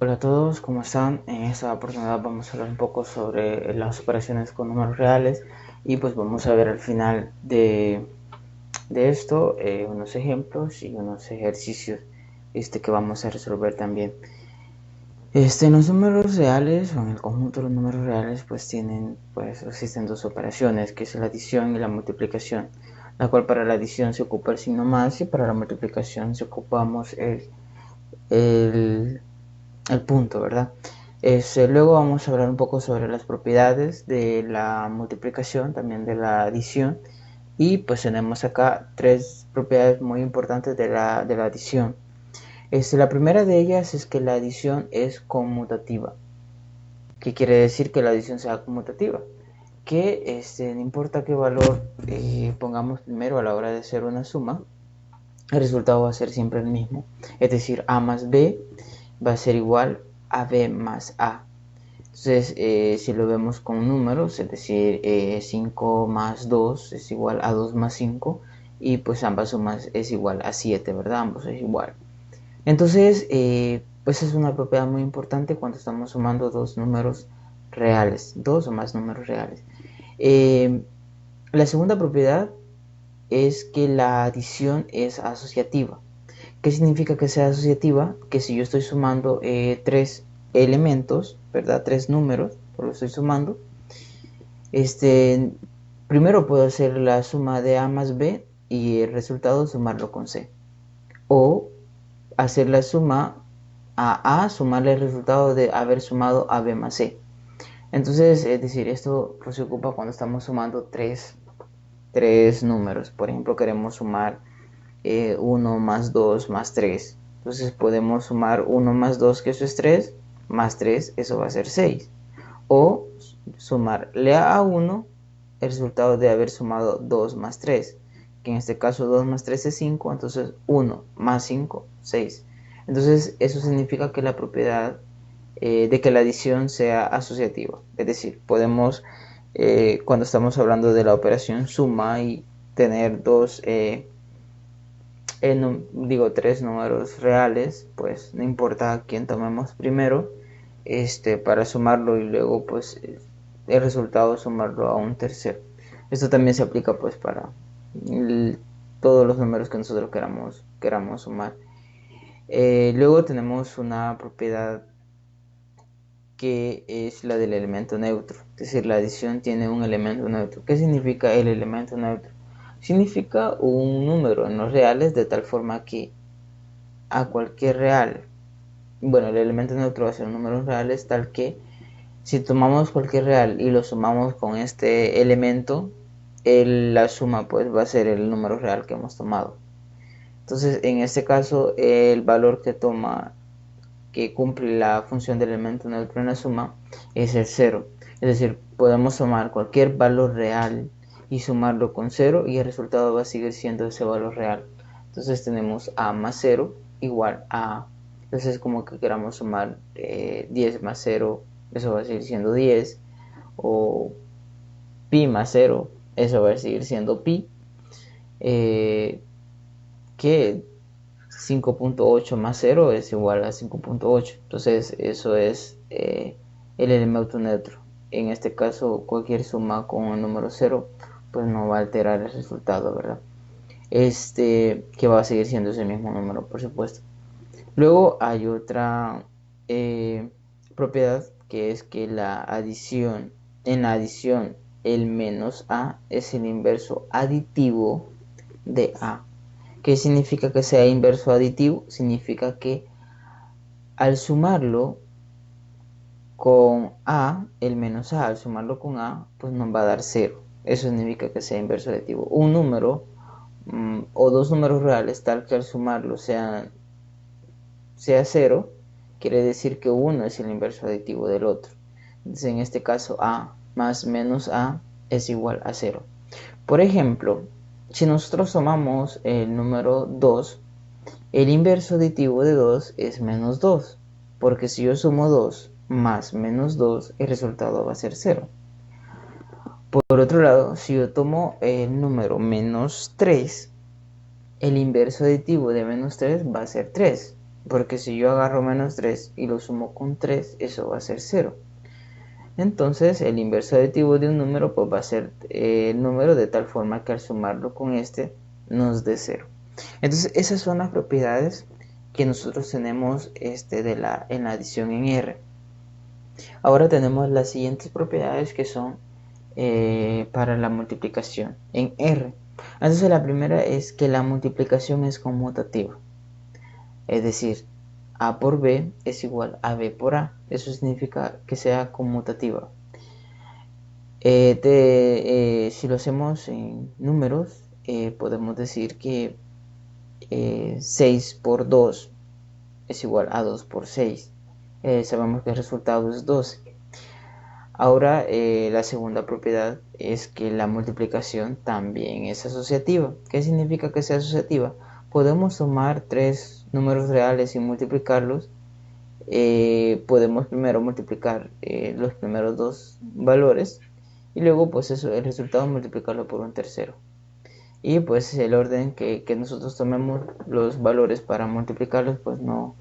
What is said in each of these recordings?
Hola a todos, ¿cómo están? En esta oportunidad vamos a hablar un poco sobre las operaciones con números reales y pues vamos a ver al final de esto unos ejemplos y unos ejercicios que vamos a resolver también. Los números reales o en el conjunto de los números reales existen dos operaciones, que es la adición y la multiplicación, la cual para la adición se ocupa el signo más y para la multiplicación se ocupamos el el punto, ¿verdad? Luego vamos a hablar un poco sobre las propiedades de la multiplicación, también de la adición. Y pues tenemos acá tres propiedades muy importantes de la adición. La primera de ellas es que la adición es conmutativa. ¿Qué quiere decir que la adición sea conmutativa? Que no importa qué valor pongamos primero a la hora de hacer una suma, el resultado va a ser siempre el mismo. Es decir, a más b va a ser igual a b más a. Entonces, si lo vemos con números, es decir, 5 más 2 es igual a 2 más 5, y pues ambas sumas es igual a 7, ¿verdad? Ambos es igual. Entonces, pues es una propiedad muy importante cuando estamos sumando dos números reales, dos o más números reales. La segunda propiedad es que la adición es asociativa. ¿Qué significa que sea asociativa? Que si yo estoy sumando tres elementos, ¿verdad? Tres números, por lo estoy sumando. Primero puedo hacer la suma de A más B y el resultado sumarlo con C. O hacer la suma a sumarle el resultado de haber sumado a B más C. Entonces, es decir, esto pues, se ocupa cuando estamos sumando tres números. Por ejemplo, queremos sumar 1 más 2 más 3. Entonces podemos sumar 1 más 2, que eso es 3, más 3, eso va a ser 6. O sumarle a 1 el resultado de haber sumado 2 más 3, que en este caso 2 más 3 es 5, entonces 1 más 5, 6. Entonces eso significa que la propiedad de que la adición sea asociativa. Es decir, podemos, cuando estamos hablando de la operación suma y tener tres números reales, pues no importa quién tomemos primero, para sumarlo y luego pues el resultado sumarlo a un tercero. Esto también se aplica pues para todos los números que nosotros queramos sumar. Luego tenemos una propiedad que es la del elemento neutro, es decir, la adición tiene un elemento neutro. ¿Qué significa el elemento neutro? Significa un número en los reales de tal forma que a cualquier real, bueno, el elemento neutro va a ser números reales, tal que si tomamos cualquier real y lo sumamos con este elemento, la suma pues va a ser el número real que hemos tomado. Entonces, en este caso, el valor que cumple la función del elemento neutro en la suma es el 0. Es decir, podemos tomar cualquier valor real y sumarlo con 0 y el resultado va a seguir siendo ese valor real. Entonces tenemos a más 0 igual a. Entonces es como que queramos sumar 10 más 0, eso va a seguir siendo 10. O pi más 0, eso va a seguir siendo pi. Que 5.8 más 0 es igual a 5.8. Entonces eso es el elemento neutro. En este caso, cualquier suma con un número 0 pues no va a alterar el resultado, ¿verdad? Que va a seguir siendo ese mismo número, por supuesto. Luego hay otra propiedad, que es que en la adición, el menos a es el inverso aditivo de a. ¿Qué significa que sea inverso aditivo? Significa que al sumarlo con a, el menos a, al sumarlo con a, pues nos va a dar 0. Eso significa que sea inverso aditivo. Un número o dos números reales, tal que al sumarlo sea 0, quiere decir que uno es el inverso aditivo del otro. Entonces, en este caso, a más menos a es igual a 0. Por ejemplo, si nosotros tomamos el número 2, el inverso aditivo de 2 es menos 2, porque si yo sumo 2 más menos 2, el resultado va a ser 0. Por otro lado, si yo tomo el número menos 3, el inverso aditivo de menos 3 va a ser 3. porque si yo agarro menos 3 y lo sumo con 3, eso va a ser 0. Entonces el inverso aditivo de un número pues va a ser el número de tal forma que al sumarlo con este nos dé 0. Entonces esas son las propiedades que nosotros tenemos en la adición en R. Ahora tenemos las siguientes propiedades que son para la multiplicación en R. Entonces la primera es que la multiplicación es conmutativa. Es decir, A por B es igual a B por A. Eso significa que sea conmutativa. Si lo hacemos en números, podemos decir que 6 por 2 es igual a 2 por 6. Sabemos que el resultado es 12. Ahora la segunda propiedad es que la multiplicación también es asociativa. ¿Qué significa que sea asociativa? Podemos tomar tres números reales y multiplicarlos. Podemos primero multiplicar los primeros dos valores y luego pues el resultado multiplicarlo por un tercero. Y pues el orden que nosotros tomemos los valores para multiplicarlos pues no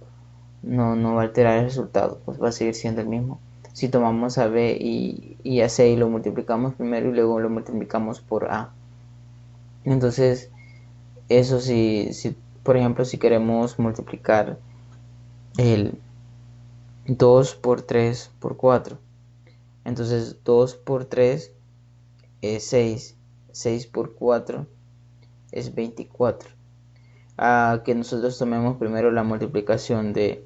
va a alterar el resultado, pues va a seguir siendo el mismo. Si tomamos a B y a C y lo multiplicamos primero y luego lo multiplicamos por A. Entonces, eso si por ejemplo, si queremos multiplicar el 2 por 3 por 4. Entonces, 2 por 3 es 6. 6 por 4 es 24. Que nosotros tomemos primero la multiplicación de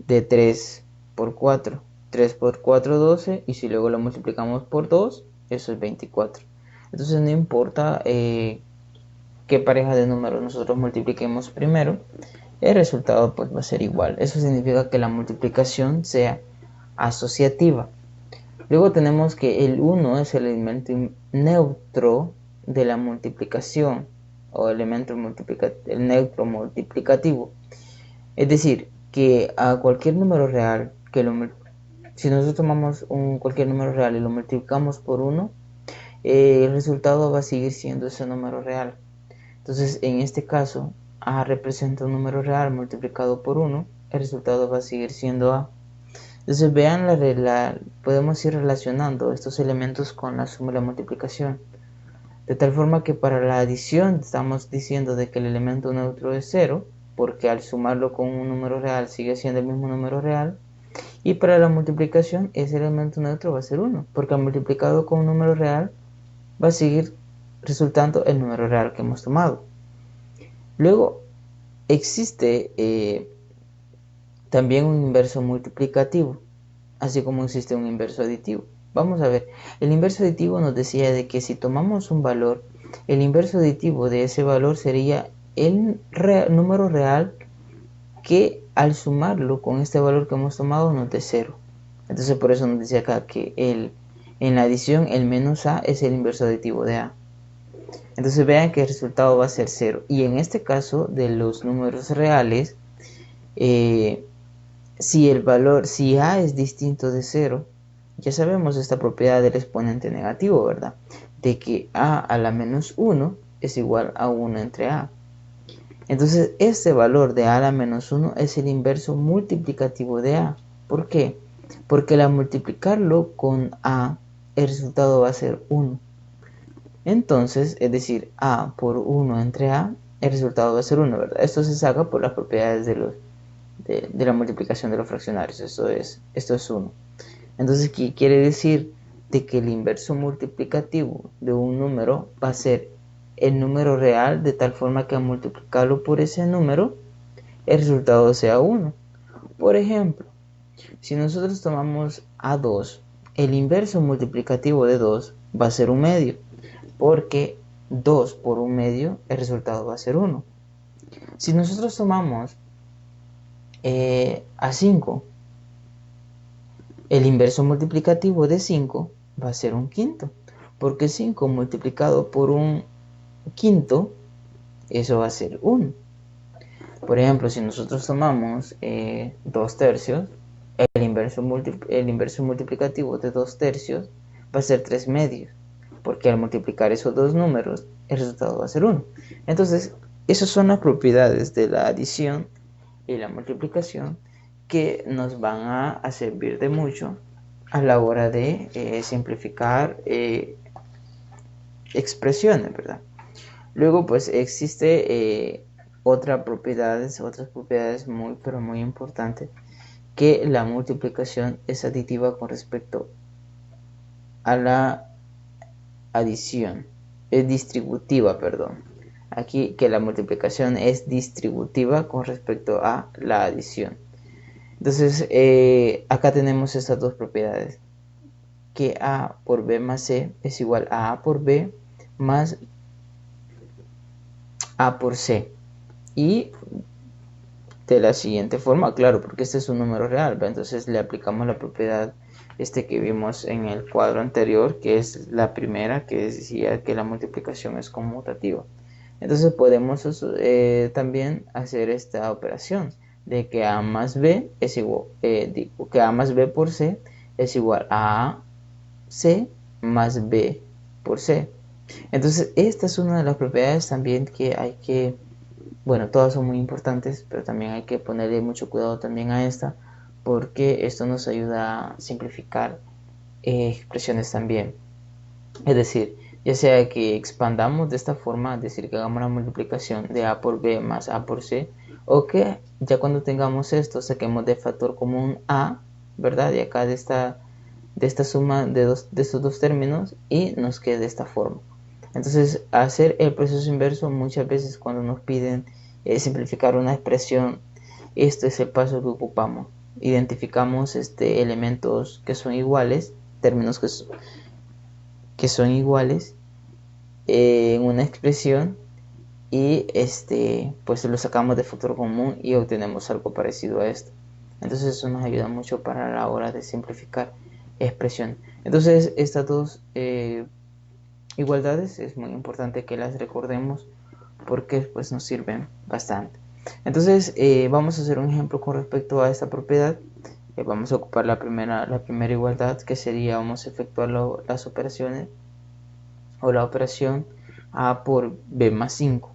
3 por 4. 3 por 4, 12. Y si luego lo multiplicamos por 2, eso es 24. Entonces no importa qué pareja de números nosotros multipliquemos primero, el resultado pues va a ser igual. Eso significa que la multiplicación sea asociativa. Luego tenemos que el 1 es el elemento neutro de la multiplicación o elemento el neutro multiplicativo. Es decir, que a cualquier número real, si nosotros tomamos cualquier número real y lo multiplicamos por 1, el resultado va a seguir siendo ese número real. Entonces, en este caso, A representa un número real multiplicado por 1, el resultado va a seguir siendo A. Entonces vean podemos ir relacionando estos elementos con la suma y la multiplicación. De tal forma que para la adición estamos diciendo de que el elemento neutro es 0, porque al sumarlo con un número real sigue siendo el mismo número real. Y para la multiplicación ese elemento neutro va a ser 1, porque al multiplicado con un número real va a seguir resultando el número real que hemos tomado. Luego existe también un inverso multiplicativo, así como existe un inverso aditivo. Vamos a ver, el inverso aditivo nos decía de que si tomamos un valor, el inverso aditivo de ese valor sería el número real que al sumarlo con este valor que hemos tomado nos dé 0. Entonces por eso nos decía acá que en la adición el menos A es el inverso aditivo de A. Entonces vean que el resultado va a ser 0. Y en este caso de los números reales, si A es distinto de 0, ya sabemos esta propiedad del exponente negativo, ¿verdad? De que A a la menos 1 es igual a 1 entre A. Entonces este valor de A a la menos 1 es el inverso multiplicativo de A. ¿Por qué? Porque al multiplicarlo con A, el resultado va a ser 1. Entonces, es decir, A por 1 entre A, el resultado va a ser 1, ¿verdad? Esto se saca por las propiedades de la multiplicación de los fraccionarios. Esto es 1. Entonces, ¿qué quiere decir? De que el inverso multiplicativo de un número va a ser el número real, de tal forma que al multiplicarlo por ese número, el resultado sea 1. Por ejemplo, si nosotros tomamos a 2, el inverso multiplicativo de 2 va a ser 1 medio, porque 2 por 1 medio, el resultado va a ser 1. Si nosotros tomamos a 5, el inverso multiplicativo de 5 va a ser 1 quinto, porque 5 multiplicado por 1 quinto, eso va a ser 1. Por ejemplo, si nosotros tomamos 2 tercios, el inverso multiplicativo de 2 tercios va a ser 3 medios, porque al multiplicar esos dos números, el resultado va a ser 1. Entonces, esas son las propiedades de la adición y la multiplicación, que nos van a servir de mucho a la hora de simplificar expresiones, ¿verdad? Luego pues existe otras propiedades muy pero muy importantes, que la multiplicación es aditiva con respecto a la adición, es distributiva, perdón. Aquí que la multiplicación es distributiva con respecto a la adición. Entonces acá tenemos estas dos propiedades, que A por B más C es igual a A por B más A por C. Y de la siguiente forma, claro, porque este es un número real, ¿va? Entonces le aplicamos la propiedad que vimos en el cuadro anterior, que es la primera, que decía que la multiplicación es conmutativa. Entonces podemos también hacer esta operación de que A más B es igual, que A más B por C es igual a C más B por C. Entonces esta es una de las propiedades también que hay que, bueno, todas son muy importantes, pero también hay que ponerle mucho cuidado también a esta, porque esto nos ayuda a simplificar expresiones también. Es decir, ya sea que expandamos de esta forma, es decir, que hagamos la multiplicación de A por B más A por C, o que ya cuando tengamos esto saquemos de factor común A, ¿verdad? De acá de esta suma de estos dos términos, y nos quede de esta forma. Entonces, hacer el proceso inverso muchas veces cuando nos piden simplificar una expresión, este es el paso que ocupamos. Identificamos elementos que son iguales, términos que son iguales en una expresión, y pues lo sacamos de factor común y obtenemos algo parecido a esto. Entonces eso nos ayuda mucho para la hora de simplificar expresión. Entonces estas dos igualdades es muy importante que las recordemos, porque pues nos sirven bastante. Entonces vamos a hacer un ejemplo con respecto a esta propiedad. Vamos a ocupar la primera igualdad, que sería, vamos a efectuar las operaciones o la operación A por B más 5.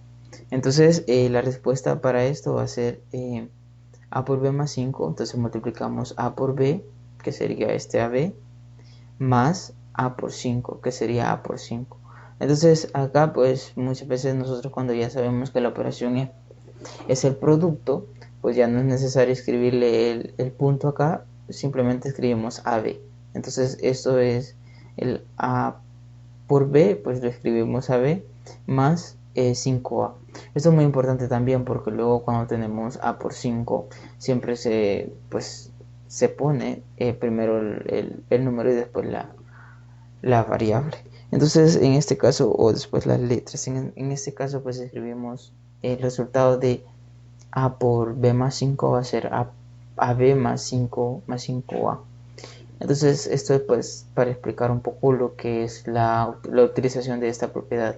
Entonces la respuesta para esto va a ser A por B más 5. Entonces multiplicamos A por B, que sería AB, más A por 5, que sería A por 5. Entonces acá pues muchas veces nosotros, cuando ya sabemos que la operación es el producto, pues ya no es necesario escribirle el punto acá, simplemente escribimos AB. Entonces esto es el A por B, pues lo escribimos AB más 5A. Esto es muy importante también, porque luego cuando tenemos A por 5 siempre se pone primero el número y después la variable. Entonces en este caso, o después las letras, en este caso pues escribimos el resultado de A por B más 5 va a ser AB más 5A. Entonces esto es pues para explicar un poco lo que es la utilización de esta propiedad.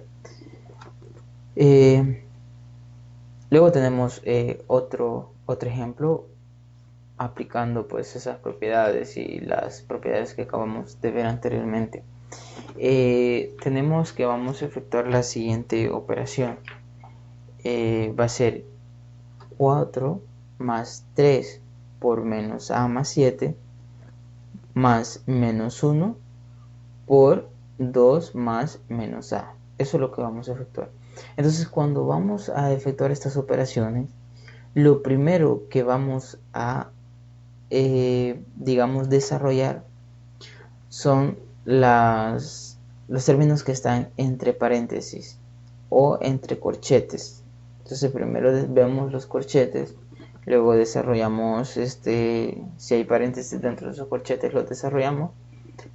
Luego tenemos otro ejemplo aplicando pues esas propiedades y las propiedades que acabamos de ver anteriormente. Tenemos que vamos a efectuar la siguiente operación. Va a ser 4 más 3 por menos A más 7 más menos 1 por 2 más menos A. Eso es lo que vamos a efectuar. Entonces, cuando vamos a efectuar estas operaciones, lo primero que vamos a digamos desarrollar son los términos que están entre paréntesis o entre corchetes. Entonces primero vemos los corchetes, luego desarrollamos si hay paréntesis dentro de esos corchetes los desarrollamos,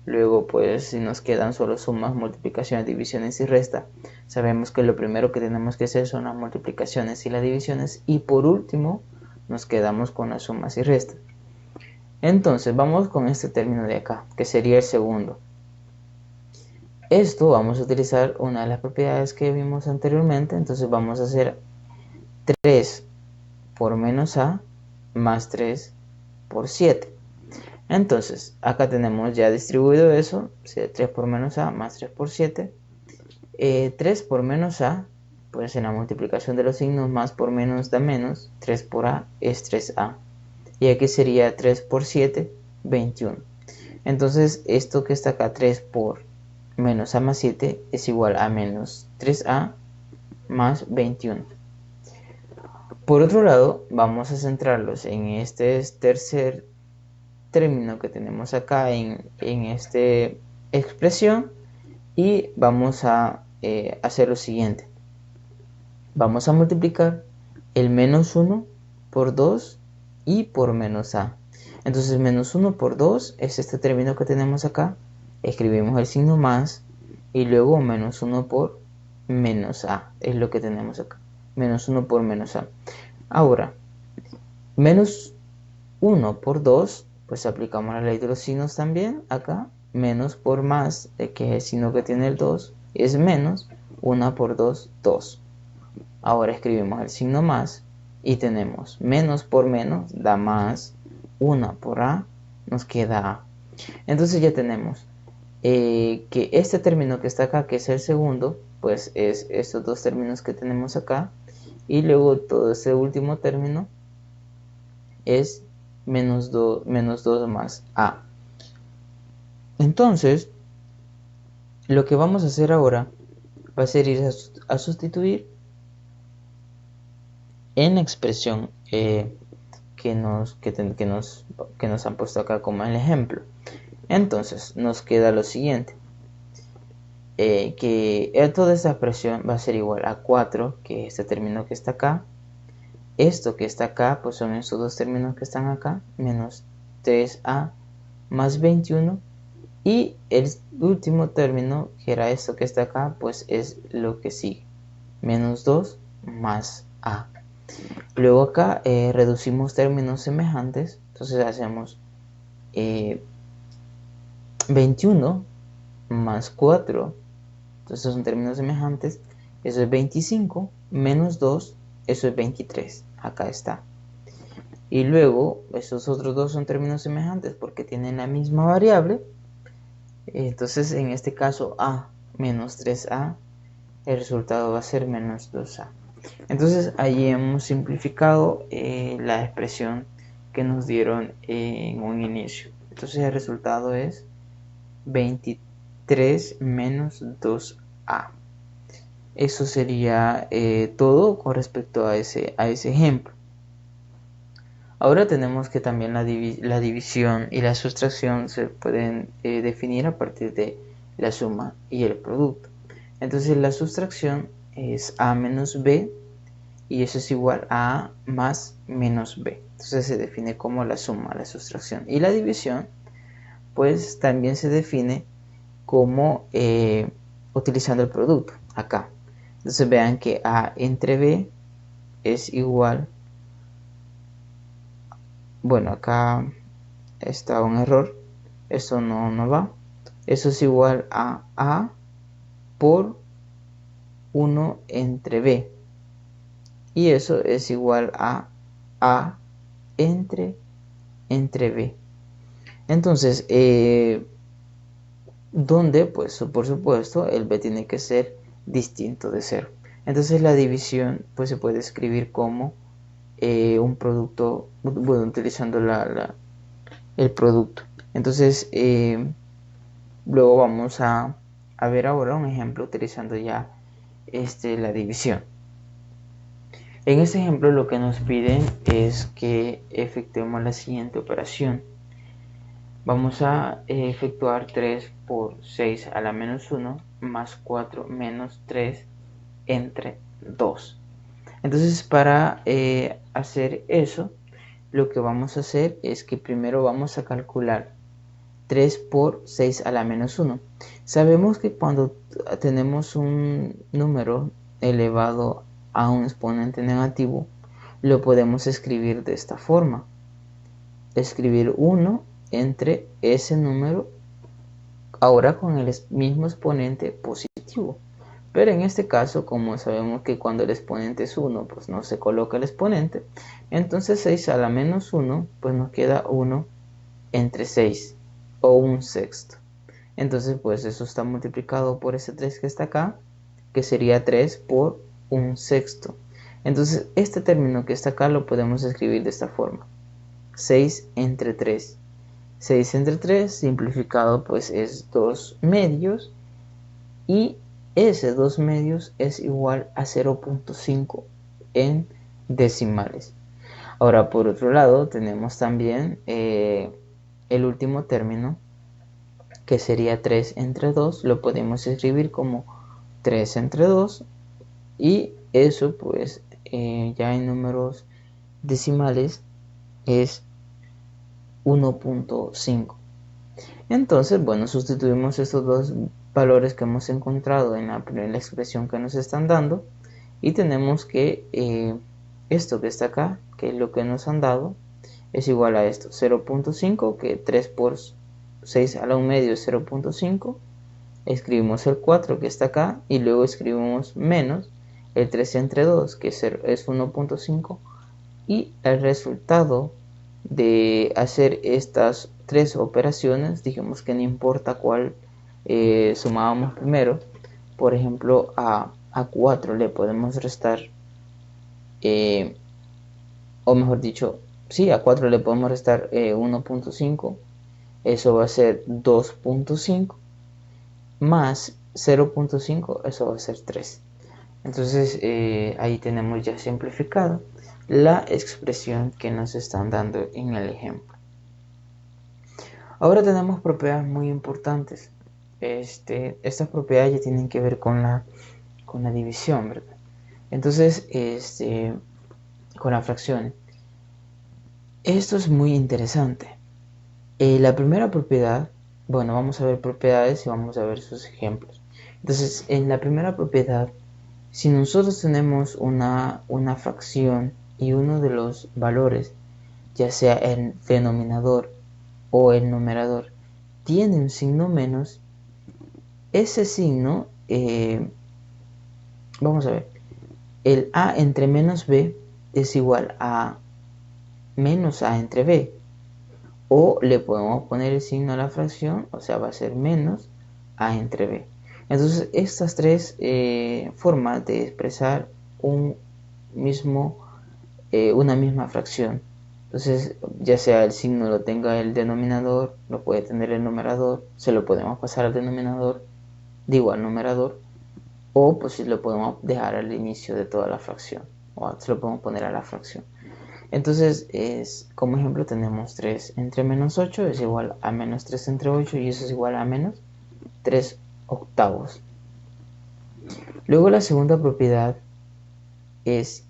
luego pues si nos quedan solo sumas, multiplicaciones, divisiones y resta, sabemos que lo primero que tenemos que hacer son las multiplicaciones y las divisiones, y por último nos quedamos con las sumas y restas. Entonces vamos con este término de acá, que sería el segundo. Esto vamos a utilizar una de las propiedades que vimos anteriormente. Entonces vamos a hacer 3 por menos A más 3 por 7. Entonces acá tenemos ya distribuido eso, 3 por menos A más 3 por 7. 3 por menos A pues en la multiplicación de los signos, más por menos da menos, 3 por a es 3a. Y aquí sería 3 por 7, 21. Entonces esto que está acá, 3 por menos a más 7, es igual a menos 3a más 21. Por otro lado, vamos a centrarlos en este tercer término que tenemos acá en esta expresión, y vamos a hacer lo siguiente. Vamos a multiplicar el menos 1 por 2 y por menos a. Entonces menos 1 por 2 es este término que tenemos acá. Escribimos el signo más y luego menos 1 por menos a. Es lo que tenemos acá. Menos 1 por menos a. Ahora, menos 1 por 2, pues aplicamos la ley de los signos también acá. Menos por más, que es el signo que tiene el 2, es menos. 1 por 2, 2. Ahora escribimos el signo más y tenemos menos por menos da más, 1 por a nos queda a. Entonces ya tenemos que este término que está acá, que es el segundo, pues es estos dos términos que tenemos acá, y luego todo este último término es menos 2 más a. Entonces lo que vamos a hacer ahora va a ser ir a sustituir en la expresión que nos han puesto acá como el ejemplo. Entonces nos queda lo siguiente, que toda esta expresión va a ser igual a 4, que es este término que está acá. Esto que está acá, pues son estos dos términos que están acá, menos 3a más 21. Y el último término, que era esto que está acá, pues es lo que sigue, menos 2 más a. Luego acá reducimos términos semejantes, entonces hacemos 21 más 4, entonces son términos semejantes, eso es 25, menos 2, eso es 23, acá está. Y luego esos otros dos son términos semejantes porque tienen la misma variable, entonces en este caso a menos 3a, el resultado va a ser menos 2a. Entonces allí hemos simplificado la expresión que nos dieron en un inicio. Entonces el resultado es 23 menos 2a. Eso sería todo con respecto a ese ejemplo. Ahora tenemos que también la división y la sustracción se pueden definir a partir de la suma y el producto. Entonces la sustracción es a menos b, y eso es igual a a más menos b. Entonces se define como la suma, la sustracción. Y la división, pues también se define como utilizando el producto, acá. Entonces vean que a entre b es igual, bueno, acá está un error, esto no va. Eso es igual a a por 1 entre b. Y eso es igual a entre b. Entonces, donde, pues por supuesto, el b tiene que ser distinto de 0. Entonces la división pues se puede escribir como un producto, bueno, utilizando el producto. Entonces, luego vamos a ver ahora un ejemplo utilizando ya la división. En este ejemplo lo que nos piden es que efectuemos la siguiente operación. Vamos a efectuar 3 por 6 a la menos 1 más 4 menos 3 entre 2. Entonces para hacer eso, lo que vamos a hacer es que primero vamos a calcular 3 por 6 a la menos 1. Sabemos que cuando tenemos un número elevado a un exponente negativo, lo podemos escribir de esta forma. Escribir 1 entre ese número, ahora con el mismo exponente positivo. Pero en este caso, como sabemos que cuando el exponente es 1, pues no se coloca el exponente, entonces 6 a la menos 1, pues nos queda 1 entre 6, o 1/6. Entonces, pues eso está multiplicado por ese 3 que está acá, que sería 3 por un sexto. Entonces este término que está acá lo podemos escribir de esta forma: 6 entre 3. 6 entre 3 simplificado pues es 2 medios, y ese 2 medios es igual a 0.5 en decimales. Ahora, por otro lado, tenemos también el último término, que sería 3 entre 2. Lo podemos escribir como 3 entre 2, y eso pues ya en números decimales es 1.5. Entonces, bueno, sustituimos estos dos valores que hemos encontrado en la expresión que nos están dando, y tenemos que esto que está acá, que es lo que nos han dado, es igual a esto: 0.5, que 3 por 6 a la 1 medio es 0.5. Escribimos el 4 que está acá, y luego escribimos menos el 3 entre 2, que es 1.5, y el resultado de hacer estas tres operaciones, dijimos que no importa cuál sumábamos primero. Por ejemplo, a 4 le podemos restar, o mejor dicho, sí, a 4 le podemos restar 1.5. Eso va a ser 2.5 más 0.5, eso va a ser 3. Entonces ahí tenemos ya simplificado la expresión que nos están dando en el ejemplo. Ahora tenemos propiedades muy importantes. Estas propiedades ya tienen que ver con la división, ¿verdad? Entonces, con las fracciones. Esto es muy interesante. La primera propiedad, bueno, vamos a ver propiedades y vamos a ver sus ejemplos. Entonces, en la primera propiedad, si nosotros tenemos una fracción y uno de los valores, ya sea el denominador o el numerador, tiene un signo menos, ese signo, vamos a ver, el a entre menos b es igual a menos a entre b, o le podemos poner el signo a la fracción, o sea, va a ser menos a entre b. Entonces, estas tres formas de expresar una misma fracción. Entonces, ya sea el signo lo tenga el denominador, lo puede tener el numerador, se lo podemos pasar al denominador, digo al numerador, o pues lo podemos dejar al inicio de toda la fracción, o se lo podemos poner a la fracción. Entonces, como ejemplo tenemos 3 entre menos 8 es igual a menos 3 entre 8, y eso es igual a menos 3 octavos. Luego la segunda propiedad es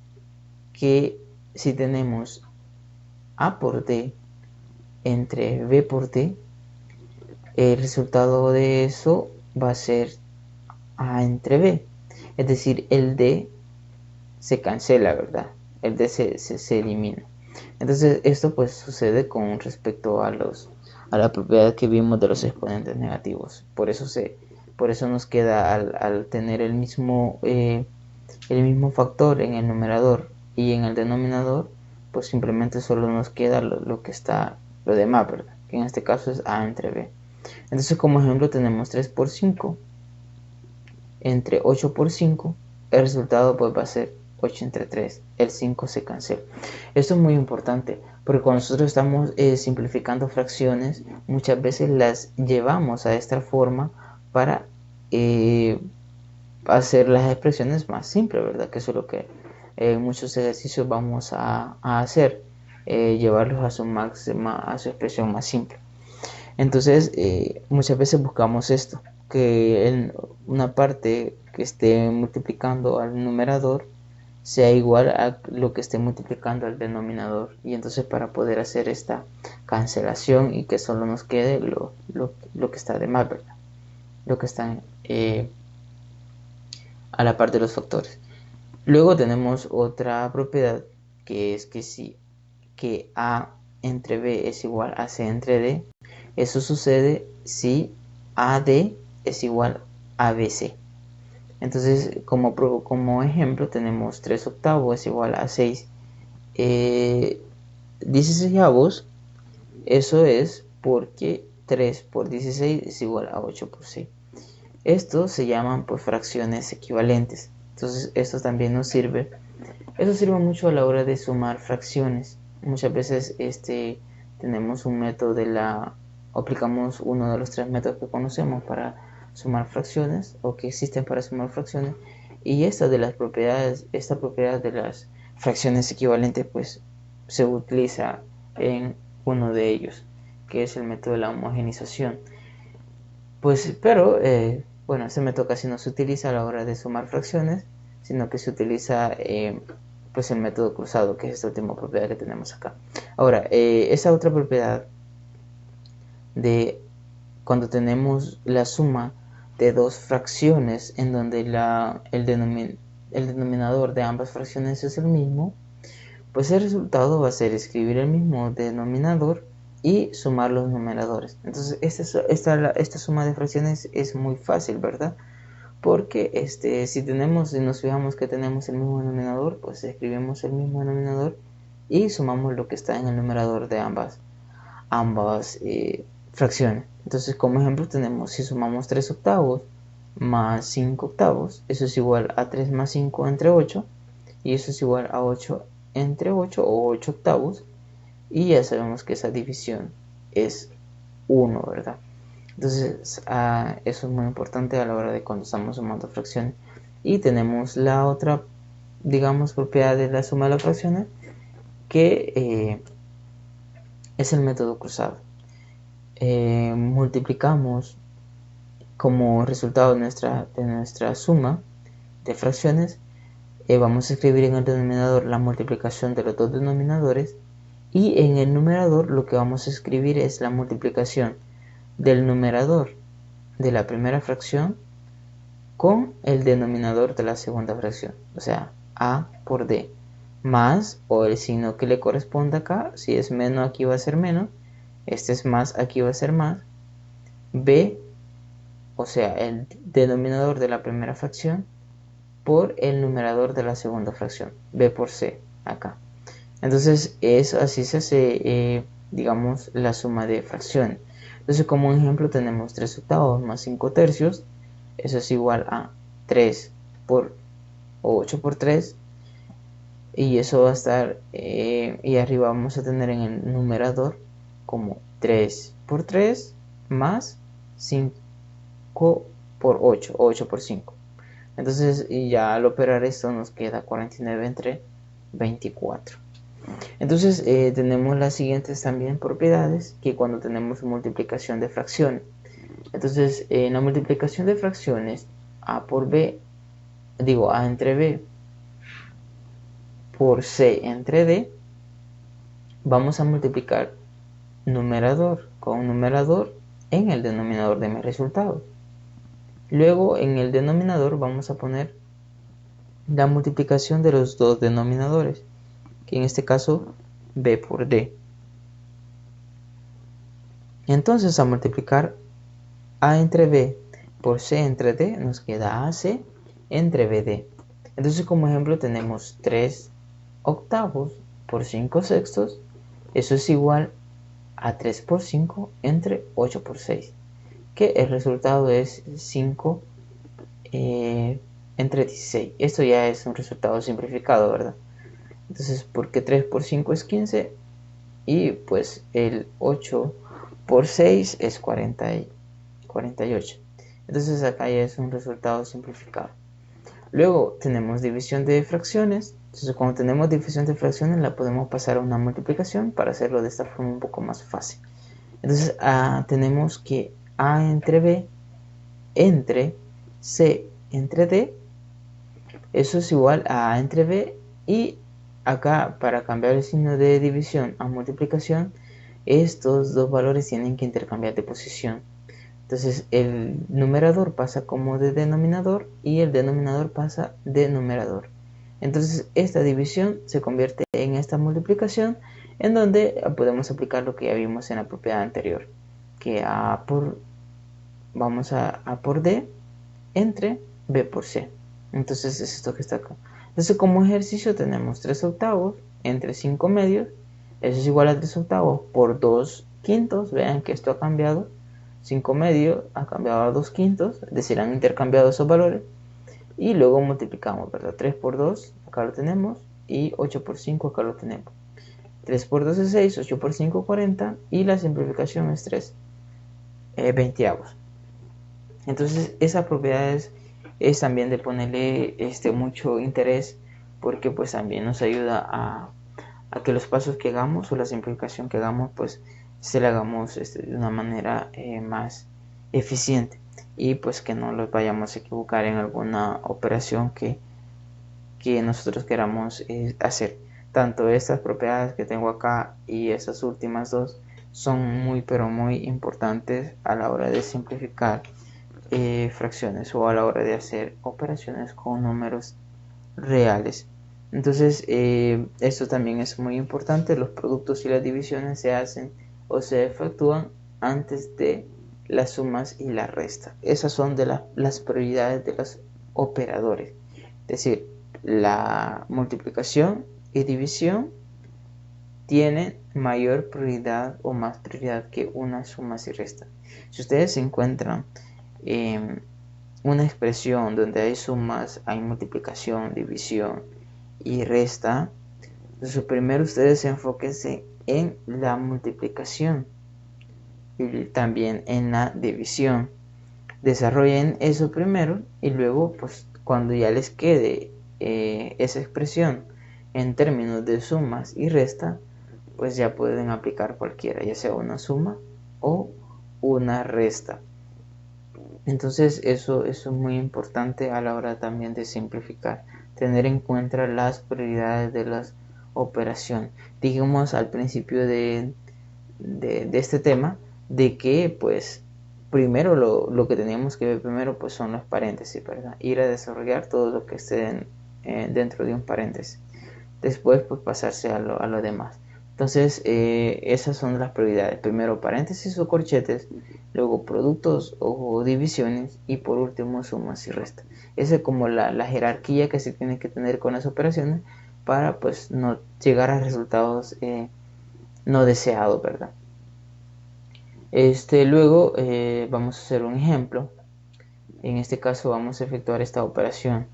que si tenemos a por d entre b por d, el resultado de eso va a ser a entre b. Es decir, el d se cancela, ¿verdad? El d se elimina. Entonces esto pues sucede con respecto a la propiedad que vimos de los exponentes negativos. Por eso nos queda, al tener el mismo factor en el numerador y en el denominador, pues simplemente solo nos queda lo demás, ¿verdad? Que en este caso es a entre b. Entonces, como ejemplo, tenemos 3 por 5 entre 8 por 5. El resultado pues va a ser 8 entre 3. El 5 se cancela. Esto es muy importante, porque cuando nosotros estamos simplificando fracciones, muchas veces las llevamos a esta forma para hacer las expresiones más simples, ¿verdad? Que eso es lo que en muchos ejercicios vamos a hacer, llevarlos a su expresión más simple. Entonces, muchas veces buscamos esto, que en una parte que esté multiplicando al numerador sea igual a lo que esté multiplicando al denominador, y entonces para poder hacer esta cancelación y que solo nos quede lo que está de más, ¿verdad? Lo que está a la par de los factores. Luego tenemos otra propiedad, que es que a entre b es igual a c entre d. Eso sucede si AD es igual a BC. Entonces, como ejemplo, tenemos 3 octavos es igual a 6 16avos. Eso es porque 3 por 16 es igual a 8 por 6. Estos se llaman pues fracciones equivalentes. Entonces esto también nos sirve. Eso sirve mucho a la hora de sumar fracciones. Muchas veces tenemos un método aplicamos uno de los 3 métodos que conocemos para sumar fracciones o que existen para sumar fracciones, y esta propiedad de las fracciones equivalentes pues se utiliza en uno de ellos, que es el método de la homogenización. Pues, pero bueno, este método casi no se utiliza a la hora de sumar fracciones, sino que se utiliza pues el método cruzado, que es esta última propiedad que tenemos acá. Ahora, esa otra propiedad de cuando tenemos la suma de dos fracciones en donde el denominador de ambas fracciones es el mismo, pues el resultado va a ser escribir el mismo denominador y sumar los numeradores. Entonces esta suma de fracciones es muy fácil, ¿verdad? Porque si nos fijamos que tenemos el mismo denominador, pues escribimos el mismo denominador y sumamos lo que está en el numerador de ambas fracciones. Entonces, como ejemplo, tenemos, si sumamos 3 octavos más 5 octavos, eso es igual a 3 más 5 entre 8, y eso es igual a 8 entre 8 o 8 octavos, y ya sabemos que esa división es 1, ¿verdad? Entonces, eso es muy importante a la hora de cuando estamos sumando fracciones. Y tenemos la otra, digamos, propiedad de la suma de las fracciones, que es el método cruzado. Multiplicamos como resultado de nuestra suma de fracciones, vamos a escribir en el denominador la multiplicación de los dos denominadores, y en el numerador lo que vamos a escribir es la multiplicación del numerador de la primera fracción con el denominador de la segunda fracción, o sea, a por d, más, o el signo que le corresponda acá. Si es menos, aquí va a ser menos, este es más, aquí va a ser más, b, o sea, el denominador de la primera fracción por el numerador de la segunda fracción, b por c, acá. Entonces así se hace, digamos, la suma de fracciones. Entonces, como un ejemplo, tenemos 3 octavos más 5 tercios, eso es igual a 3 por 8 por 3, y eso va a estar, y arriba vamos a tener en el numerador como 3 por 3 más 5 por 8, o 8 por 5. Entonces, ya al operar esto nos queda 49 entre 24. Entonces tenemos las siguientes también propiedades que cuando tenemos multiplicación de fracciones. Entonces en la multiplicación de fracciones, a entre b por c entre d, vamos a multiplicar numerador con numerador en el denominador de mi resultado. Luego en el denominador vamos a poner la multiplicación de los dos denominadores, que en este caso b por d. Entonces, a multiplicar a entre b por c entre d, nos queda ac entre bd. Entonces, como ejemplo, tenemos 3 octavos por 5 sextos, eso es igual a 3 por 5 entre 8 por 6, que el resultado es 5 entre 16. Esto ya es un resultado simplificado, ¿verdad? Entonces, porque 3 por 5 es 15, y pues el 8 por 6 es 48. Entonces acá ya es un resultado simplificado. Luego tenemos división de fracciones. Entonces cuando tenemos división de fracciones la podemos pasar a una multiplicación para hacerlo de esta forma un poco más fácil. Entonces tenemos que a entre b entre c entre d, eso es igual a entre b, y acá para cambiar el signo de división a multiplicación, estos dos valores tienen que intercambiar de posición. Entonces el numerador pasa como de denominador y el denominador pasa de numerador. Entonces esta división se convierte en esta multiplicación, en donde podemos aplicar lo que ya vimos en la propiedad anterior, que vamos a por d entre b por c. Entonces es esto que está acá. Entonces como ejercicio tenemos 3 octavos entre 5 medios, eso es igual a 3 octavos por 2 quintos. Vean que esto ha cambiado, 5 medios ha cambiado a 2 quintos, es decir, han intercambiado esos valores, y luego multiplicamos, ¿verdad? 3 por 2, acá lo tenemos, y 8 por 5, acá lo tenemos. 3 por 2 es 6, 8 por 5 40, y la simplificación es 3 veinteavos. Entonces esa propiedad es también de ponerle mucho interés, porque pues también nos ayuda a que los pasos que hagamos o la simplificación que hagamos pues se la hagamos de una manera más eficiente, y pues que no los vayamos a equivocar en alguna operación que nosotros queramos hacer. Tanto estas propiedades que tengo acá y estas últimas dos son muy pero muy importantes a la hora de simplificar fracciones o a la hora de hacer operaciones con números reales. Entonces esto también es muy importante. Los productos y las divisiones se hacen o se efectúan antes de las sumas y la resta. Esas son de las prioridades de los operadores. Es decir, la multiplicación y división tienen mayor prioridad o más prioridad que una suma y resta. Si ustedes encuentran una expresión donde hay sumas, hay multiplicación, división y resta, entonces primero ustedes enfóquense en la multiplicación y también en la división. Desarrollen eso primero, y luego pues cuando ya les quede esa expresión en términos de sumas y resta, pues ya pueden aplicar cualquiera, ya sea una suma o una resta. Entonces eso es muy importante a la hora también de simplificar, tener en cuenta las prioridades de las operaciones. Dijimos al principio de este tema de que pues primero lo que teníamos que ver primero pues son los paréntesis, ¿verdad? Ir a desarrollar todo lo que esté dentro de un paréntesis. Después pues pasarse a lo demás. Entonces esas son las prioridades. Primero paréntesis o corchetes, luego productos o divisiones, y por último sumas y restas. Esa es como la jerarquía que se tiene que tener con las operaciones para pues no llegar a resultados no deseados, ¿verdad? Luego vamos a hacer un ejemplo. En este caso vamos a efectuar esta operación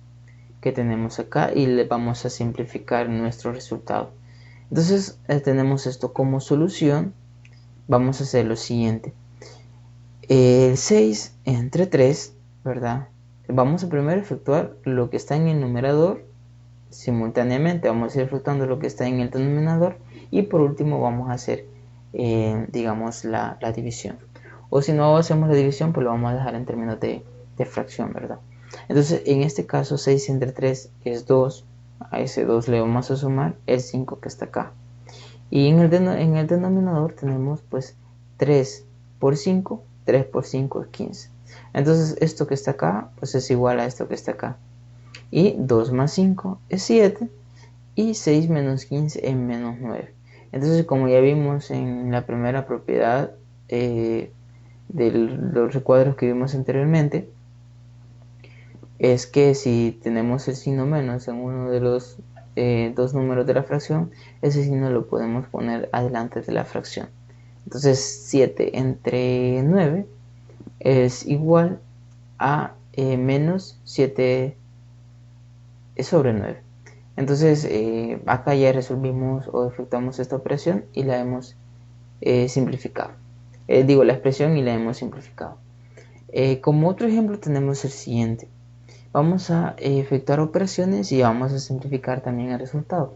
que tenemos acá y le vamos a simplificar nuestro resultado. Entonces tenemos esto como solución. Vamos a hacer lo siguiente. El 6 entre 3, ¿verdad? Vamos a primero efectuar lo que está en el numerador. Simultáneamente vamos a ir efectuando lo que está en el denominador, y por último vamos a hacer digamos la división. O si no hacemos la división, pues lo vamos a dejar en términos de fracción, ¿verdad? Entonces en este caso 6 entre 3 es 2. A ese 2 le vamos a sumar el 5 que está acá. Y en el denominador tenemos pues 3 por 5. 3 por 5 es 15. Entonces esto que está acá pues es igual a esto que está acá. Y 2 más 5 es 7. Y 6 menos 15 es menos 9. Entonces, como ya vimos en la primera propiedad de los recuadros que vimos anteriormente, es que si tenemos el signo menos en uno de los dos números de la fracción, ese signo lo podemos poner adelante de la fracción. Entonces 7 entre 9 es igual a menos 7 sobre 9. Entonces acá ya resolvimos o efectuamos esta operación y la hemos simplificado. Digo la expresión y la hemos simplificado. Como otro ejemplo tenemos el siguiente. Vamos a efectuar operaciones y vamos a simplificar también el resultado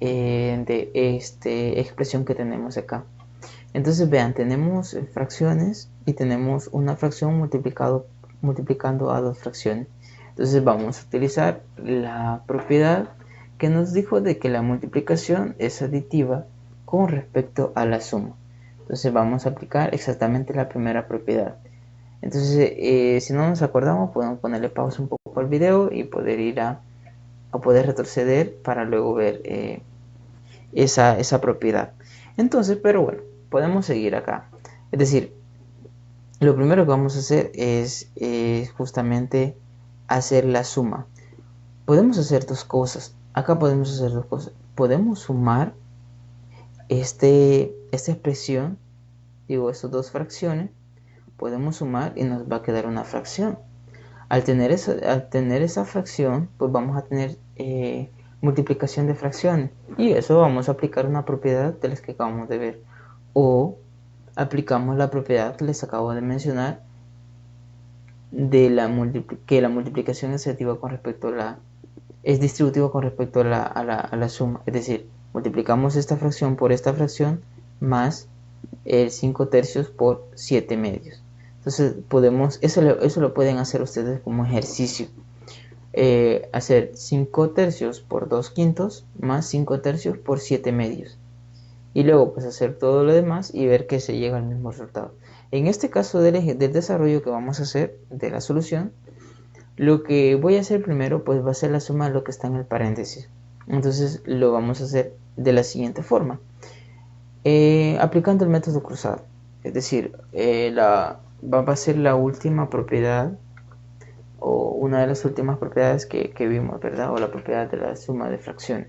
de esta expresión que tenemos acá. Entonces vean, tenemos fracciones y tenemos una fracción multiplicando a dos fracciones. Entonces vamos a utilizar la propiedad que nos dijo de que la multiplicación es aditiva con respecto a la suma. Entonces vamos a aplicar exactamente la primera propiedad. Entonces si no nos acordamos, podemos ponerle pausa un poco al video y poder ir a poder retroceder para luego ver esa propiedad. Entonces, pero bueno, podemos seguir acá. Es decir, lo primero que vamos a hacer es justamente hacer la suma. Podemos hacer dos cosas. Acá podemos hacer dos cosas. Podemos sumar esta expresión, digo, estas dos fracciones. Podemos sumar y nos va a quedar una fracción. Al tener esa fracción, pues vamos a tener multiplicación de fracciones, y eso vamos a aplicar una propiedad de las que acabamos de ver, o aplicamos la propiedad que les acabo de mencionar de que la multiplicación es distributiva con respecto a la suma, es decir, multiplicamos esta fracción por esta fracción más el 5 tercios por 7 medios. Entonces eso lo pueden hacer ustedes como ejercicio. Hacer 5 tercios por 2 quintos más 5 tercios por 7 medios. Y luego pues hacer todo lo demás y ver que se llega al mismo resultado. En este caso del desarrollo que vamos a hacer de la solución, lo que voy a hacer primero pues va a ser la suma de lo que está en el paréntesis. Entonces lo vamos a hacer de la siguiente forma. Aplicando el método cruzado. Es decir, va a ser la última propiedad o una de las últimas propiedades que vimos, ¿verdad? O la propiedad de la suma de fracciones.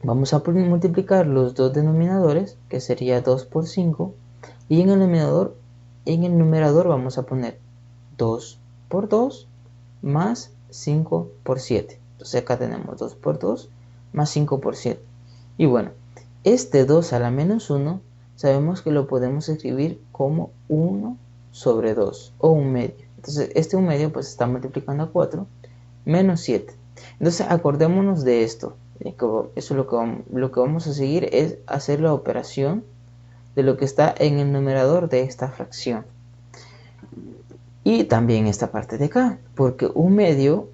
Vamos a multiplicar los dos denominadores, que sería 2 por 5, y en el numerador vamos a poner 2 por 2 más 5 por 7. Entonces acá tenemos 2 por 2 más 5 por 7. Y bueno, este 2 a la menos 1 sabemos que lo podemos escribir como 1 sobre 2 o 1 medio. Entonces este 1 medio pues está multiplicando a 4 menos 7. Entonces acordémonos de esto. Eso lo que vamos a seguir es hacer la operación de lo que está en el numerador de esta fracción. Y también esta parte de acá, porque 1 medio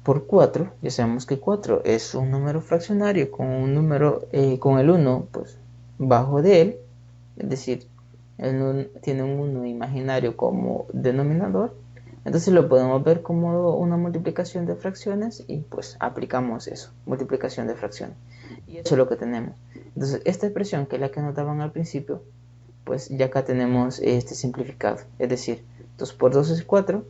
por 4, ya sabemos que 4 es un número fraccionario con un número con el 1 pues bajo de él, es decir, tiene un 1 imaginario como denominador. Entonces lo podemos ver como una multiplicación de fracciones y pues aplicamos eso, multiplicación de fracciones. Y eso es lo que tenemos. Entonces esta expresión, que es la que nos daban al principio, pues ya acá tenemos este simplificado. Es decir, 2 por 2 es 4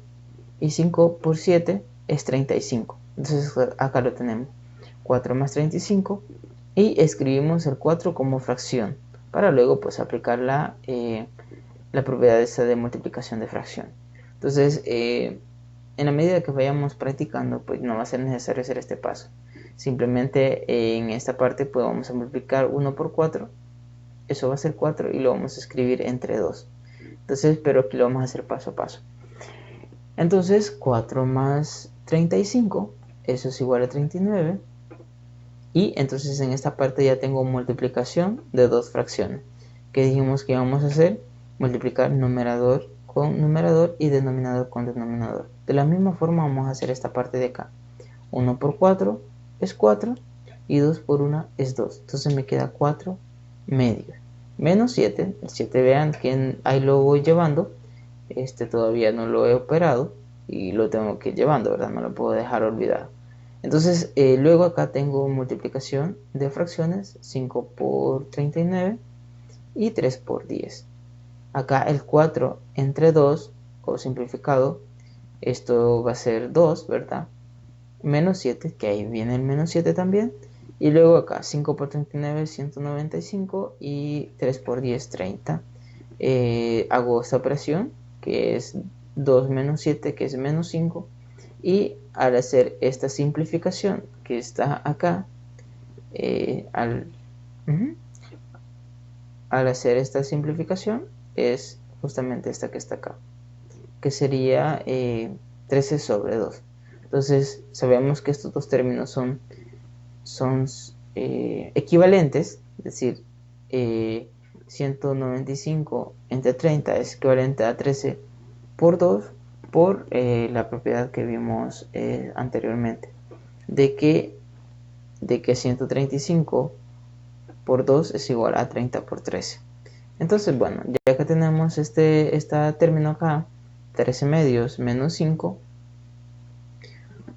y 5 por 7 es 35. Entonces acá lo tenemos. 4 más 35 y escribimos el 4 como fracción para luego pues aplicar la propiedad esa de multiplicación de fracción. Entonces, en la medida que vayamos practicando, pues no va a ser necesario hacer este paso. Simplemente en esta parte pues vamos a multiplicar 1 por 4. Eso va a ser 4 y lo vamos a escribir entre 2. Entonces, pero aquí lo vamos a hacer paso a paso. Entonces, 4 más 35, eso es igual a 39. Y entonces en esta parte ya tengo multiplicación de dos fracciones. ¿Qué dijimos que íbamos a hacer? Multiplicar numerador con numerador y denominador con denominador. De la misma forma vamos a hacer esta parte de acá. 1 por 4 es 4 y 2 por 1 es 2. Entonces me queda 4 medios. Menos 7. El 7 vean que ahí lo voy llevando. Este todavía no lo he operado y lo tengo que ir llevando, ¿verdad? No lo puedo dejar olvidado. Entonces luego acá tengo multiplicación de fracciones. 5 por 39 y 3 por 10. Acá el 4 entre 2, o simplificado, esto va a ser 2, ¿verdad? Menos 7, que ahí viene el menos 7 también. Y luego acá 5 por 39, 195 y 3 por 10, 30. Hago esta operación, que es 2 menos 7, que es menos 5. Y al hacer esta simplificación que está acá, al hacer esta simplificación, es justamente esta que está acá, que sería 13 sobre 2. Entonces sabemos que estos dos términos son equivalentes, es decir, 195 entre 30 es equivalente a 13 por 2 por la propiedad que vimos anteriormente de que 135 por 2 es igual a 30 por 13. Entonces, bueno, ya que tenemos este término acá, 13 medios menos 5,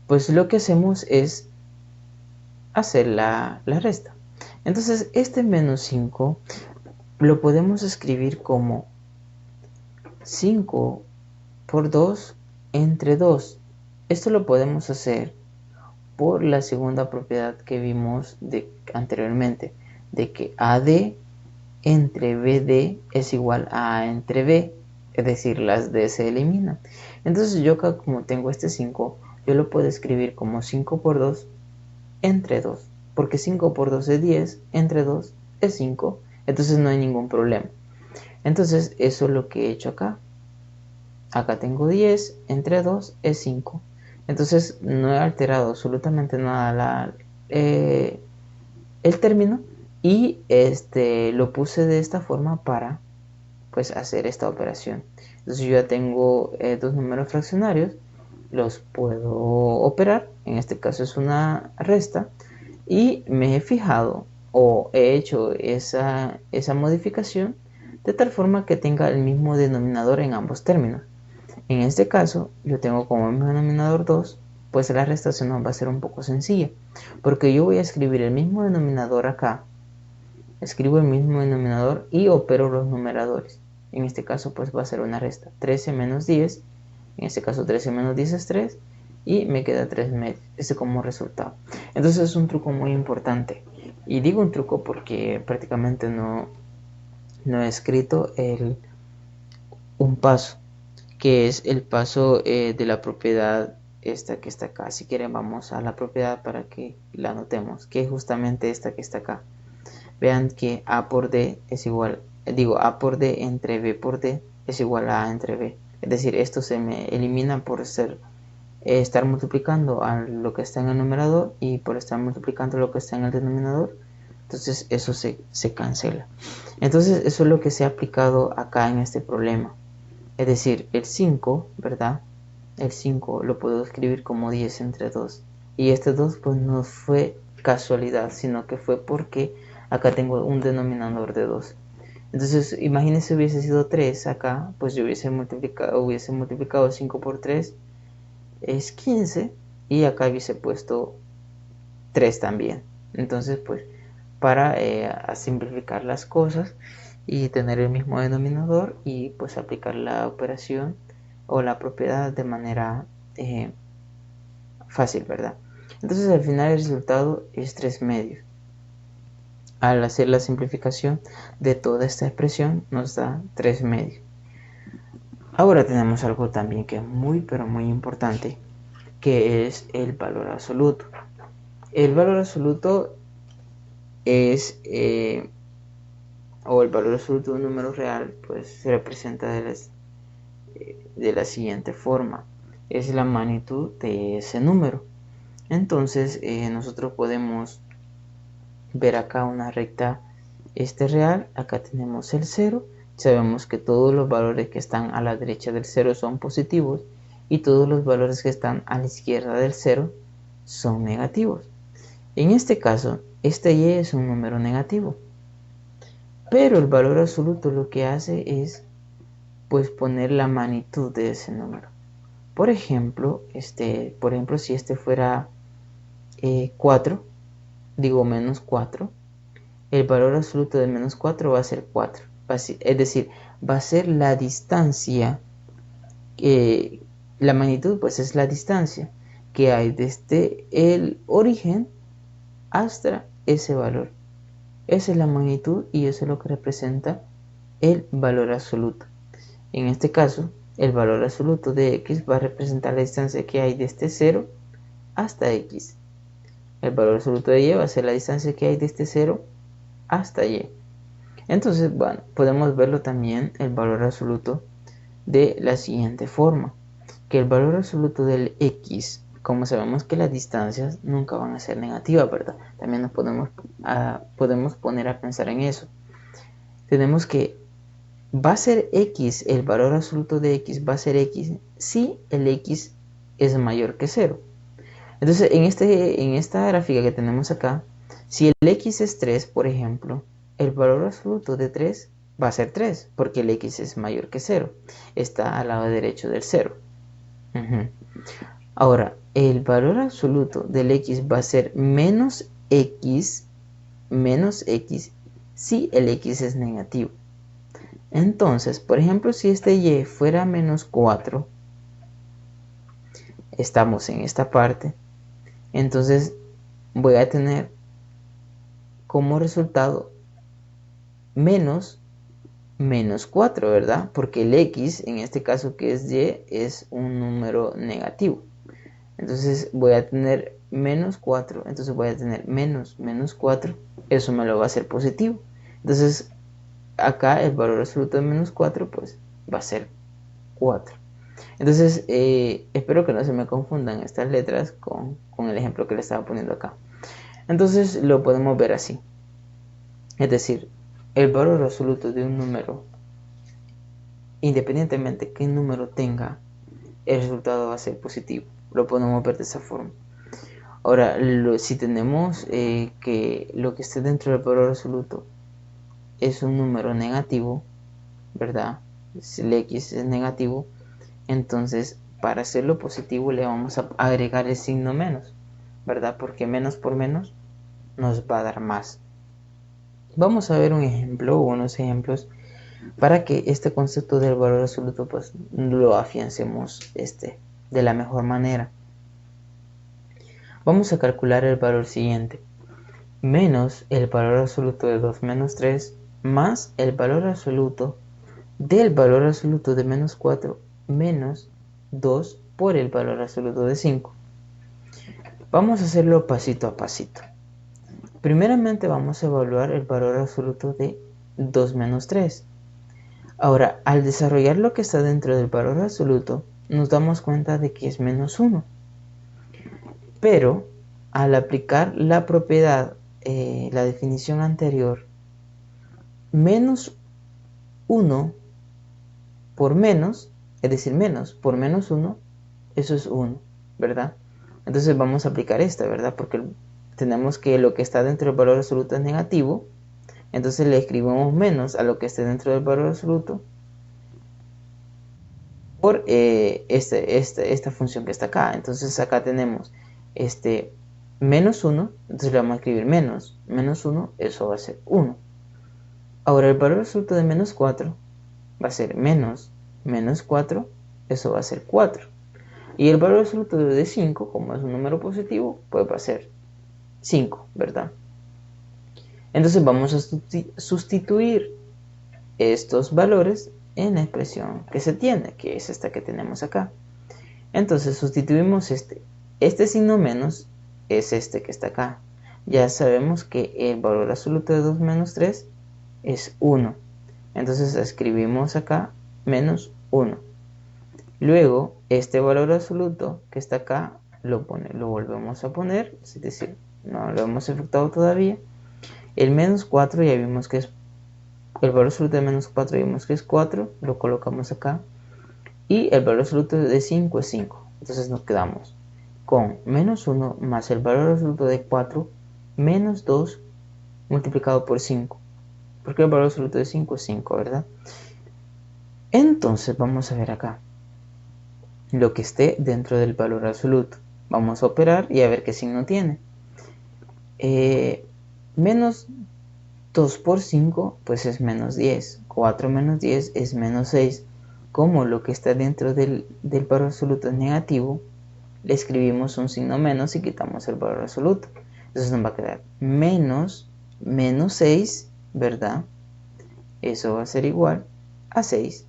pues lo que hacemos es hacer la resta. Entonces, este menos 5 lo podemos escribir como 5 por 2 entre 2. Esto lo podemos hacer por la segunda propiedad que vimos anteriormente, de que AD entre BD es igual a A entre B. es decir, las d se eliminan. Entonces yo acá, como tengo este 5, yo lo puedo escribir como 5 por 2 entre 2, porque 5 por 2 es 10, entre 2 es 5, entonces no hay ningún problema. Entonces eso es lo que he hecho acá. Acá tengo 10, entre 2 es 5. Entonces no he alterado absolutamente nada el término, y lo puse de esta forma para pues hacer esta operación. Entonces yo ya tengo dos números fraccionarios, los puedo operar, en este caso es una resta, y me he fijado o he hecho esa modificación de tal forma que tenga el mismo denominador en ambos términos. En este caso yo tengo como mismo denominador 2, pues la restación va a ser un poco sencilla, porque yo voy a escribir el mismo denominador acá, escribo el mismo denominador y opero los numeradores. En este caso pues va a ser una resta, 13 menos 10, en este caso 13 menos 10 es 3, y me queda 3 medios, ese como resultado. Entonces es un truco muy importante, y digo un truco porque prácticamente no he escrito un paso, que es el paso de la propiedad esta que está acá. Si quieren vamos a la propiedad para que la notemos, que es justamente esta que está acá. Vean que A por D es igual, A por D entre B por D es igual a A entre B. Es decir, esto se me elimina por estar multiplicando a lo que está en el numerador y por estar multiplicando lo que está en el denominador. Entonces eso se cancela. Entonces eso es lo que se ha aplicado acá en este problema. Es decir, el 5, ¿verdad? El 5 lo puedo escribir como 10 entre 2. Y este 2 pues no fue casualidad, sino que fue porque acá tengo un denominador de 2. Entonces, imagínense hubiese sido 3 acá, pues yo hubiese multiplicado 5 por 3, es 15, y acá hubiese puesto 3 también. Entonces, pues, para simplificar las cosas y tener el mismo denominador y pues aplicar la operación o la propiedad de manera fácil, ¿verdad? Entonces al final el resultado es 3 medios. Al hacer la simplificación de toda esta expresión nos da 3 medios. Ahora tenemos algo también que es muy pero muy importante, que es el valor absoluto. El valor absoluto es o el valor absoluto de un número real, pues se representa de la siguiente forma: es la magnitud de ese número. Entonces nosotros podemos ver acá una recta real, acá tenemos el 0, sabemos que todos los valores que están a la derecha del 0 son positivos y todos los valores que están a la izquierda del 0 son negativos. En este caso, este y es un número negativo, pero el valor absoluto lo que hace es pues poner la magnitud de ese número. Por ejemplo, si este fuera 4, digo menos 4, el valor absoluto de menos 4 va a ser 4. Es decir, va a ser la distancia, la magnitud pues es la distancia que hay desde el origen hasta ese valor. Esa es la magnitud y eso es lo que representa el valor absoluto. En este caso, el valor absoluto de x va a representar la distancia que hay desde 0 hasta x. El valor absoluto de y va a ser la distancia que hay desde 0 hasta y. Entonces, bueno, podemos verlo también el valor absoluto de la siguiente forma, que el valor absoluto del x, como sabemos que las distancias nunca van a ser negativas, ¿verdad? También nos podemos poner a pensar en eso. Tenemos que va a ser x, el valor absoluto de x va a ser x si el x es mayor que 0. Entonces, en esta gráfica que tenemos acá, si el x es 3, por ejemplo, el valor absoluto de 3 va a ser 3, porque el x es mayor que 0. Está al lado derecho del 0. Ahora, el valor absoluto del x va a ser menos x si el x es negativo. Entonces, por ejemplo, si este y fuera menos 4, estamos en esta parte, entonces voy a tener como resultado menos menos 4, ¿verdad? Porque el x, en este caso que es y, es un número negativo. Entonces voy a tener menos 4, entonces voy a tener menos 4, eso me lo va a hacer positivo. Entonces acá el valor absoluto de menos 4 pues va a ser 4. Entonces espero que no se me confundan estas letras con el ejemplo que le estaba poniendo acá. Entonces lo podemos ver así. Es decir, el valor absoluto de un número, independientemente qué número tenga, el resultado va a ser positivo. Lo podemos ver de esa forma. Ahora, si tenemos que lo que esté dentro del valor absoluto es un número negativo, ¿verdad? Si el x es negativo, entonces para hacerlo positivo le vamos a agregar el signo menos, ¿verdad? Porque menos por menos nos va a dar más. Vamos a ver un ejemplo o unos ejemplos para que este concepto del valor absoluto pues lo afiancemos de la mejor manera. Vamos a calcular el valor siguiente: menos el valor absoluto de 2 menos 3 más el valor absoluto del valor absoluto de menos 4 menos 2 por el valor absoluto de 5. Vamos a hacerlo pasito a pasito. Primeramente vamos a evaluar el valor absoluto de 2 menos 3. Ahora, al desarrollar lo que está dentro del valor absoluto, nos damos cuenta de que es menos 1. Pero al aplicar la propiedad, la definición anterior, menos 1 por menos, es decir, menos por menos 1, eso es 1, ¿verdad? Entonces vamos a aplicar esta, ¿verdad? Porque tenemos que lo que está dentro del valor absoluto es negativo, entonces le escribimos menos a lo que esté dentro del valor absoluto por esta función que está acá. Entonces acá tenemos menos 1, entonces le vamos a escribir menos 1, eso va a ser 1. Ahora el valor absoluto de menos 4 va a ser menos 4, eso va a ser 4. Y el valor absoluto de 5, como es un número positivo, pues va a ser 5, ¿verdad? Entonces vamos a sustituir estos valores en la expresión que se tiene, que es esta que tenemos acá. Entonces sustituimos este signo menos es este que está acá. Ya sabemos que el valor absoluto de 2 menos 3 es 1. Entonces escribimos acá menos 1. Luego este valor absoluto que está acá lo volvemos a poner, es decir, no lo hemos efectuado todavía. El menos 4 ya vimos que es el valor absoluto de menos 4, ya vimos que es 4, lo colocamos acá. Y el valor absoluto de 5 es 5. Entonces nos quedamos con menos 1 más el valor absoluto de 4 menos 2 multiplicado por 5. Porque el valor absoluto de 5 es 5, ¿verdad? Entonces vamos a ver acá lo que esté dentro del valor absoluto. Vamos a operar y a ver qué signo tiene. Menos 2 por 5 pues es menos 10. 4 menos 10 es menos 6. Como lo que está dentro del valor absoluto es negativo, le escribimos un signo menos y quitamos el valor absoluto. Entonces nos va a quedar menos 6, ¿verdad? Eso va a ser igual a 6.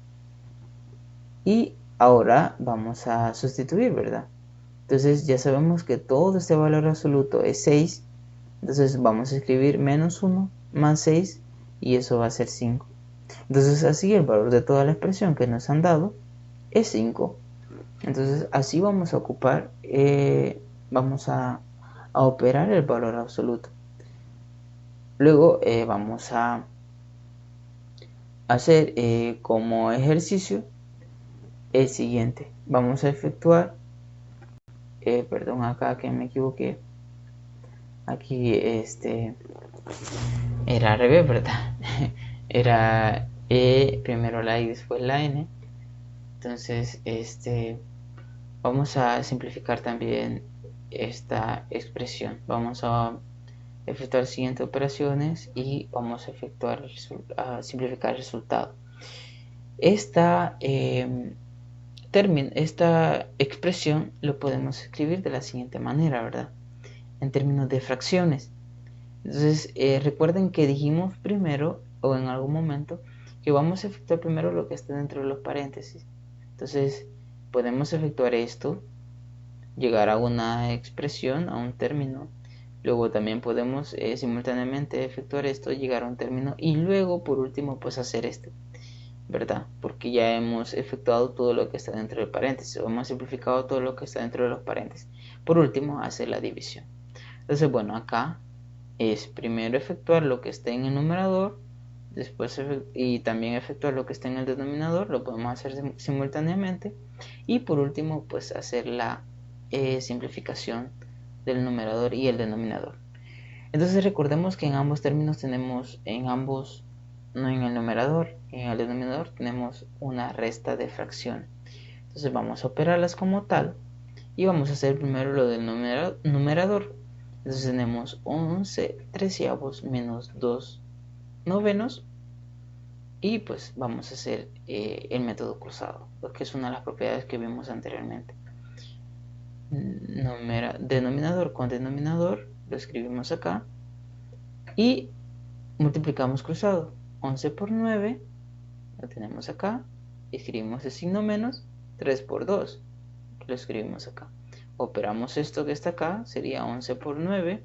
Y ahora vamos a sustituir, ¿verdad? Entonces ya sabemos que todo este valor absoluto es 6. Entonces vamos a escribir menos 1 más 6 y eso va a ser 5. Entonces así el valor de toda la expresión que nos han dado es 5. Entonces así vamos a ocupar, vamos a operar el valor absoluto. Luego vamos a hacer como ejercicio el siguiente. Vamos a efectuar, perdón, acá que me equivoqué. Aquí era al revés, ¿verdad? Era primero la y después la n. Entonces vamos a simplificar también esta expresión. Vamos a efectuar las siguientes operaciones y vamos a simplificar el resultado. Esta expresión lo podemos escribir de la siguiente manera, ¿verdad? En términos de fracciones. Entonces recuerden que dijimos primero o en algún momento que vamos a efectuar primero lo que está dentro de los paréntesis. Entonces podemos efectuar esto, llegar a una expresión, a un término. Luego también podemos simultáneamente efectuar esto, llegar a un término y luego por último pues hacer esto, ¿verdad? Porque ya hemos efectuado todo lo que está dentro del paréntesis, o hemos simplificado todo lo que está dentro de los paréntesis. Por último, hacer la división. Entonces, bueno, acá es primero efectuar lo que está en el numerador, después y también efectuar lo que está en el denominador, lo podemos hacer simultáneamente, y por último pues hacer la simplificación del numerador y el denominador. Entonces recordemos que en ambos términos tenemos, no en el numerador, en el denominador tenemos una resta de fracción. Entonces vamos a operarlas como tal y vamos a hacer primero lo del numerador. Entonces tenemos 11 treceavos menos 2 novenos, y pues vamos a hacer el método cruzado, que es una de las propiedades que vimos anteriormente. Denominador con denominador lo escribimos acá y multiplicamos cruzado. 11 por 9 lo tenemos acá, escribimos el signo menos. 3 por 2 lo escribimos acá. Operamos esto que está acá, sería 11 por 9,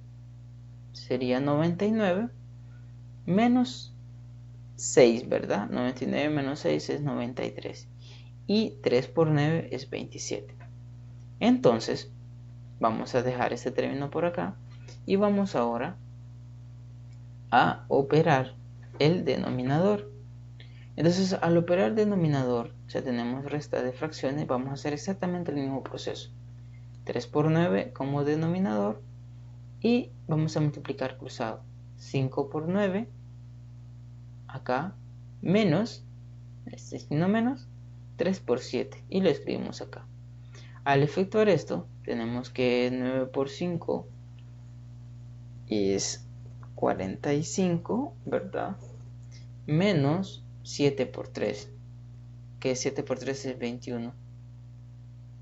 sería 99, menos 6, ¿verdad? 99 menos 6 es 93. Y 3 por 9 es 27. Entonces, vamos a dejar este término por acá y vamos ahora a operar el denominador. Entonces, al operar el denominador, ya tenemos resta de fracciones, vamos a hacer exactamente el mismo proceso. 3 por 9 como denominador y vamos a multiplicar cruzado. 5 por 9 acá, menos, este signo menos, 3 por 7 y lo escribimos acá. Al efectuar esto, tenemos que 9 por 5 es 45, ¿verdad? Menos 7 por 3, que 7 por 3 es 21.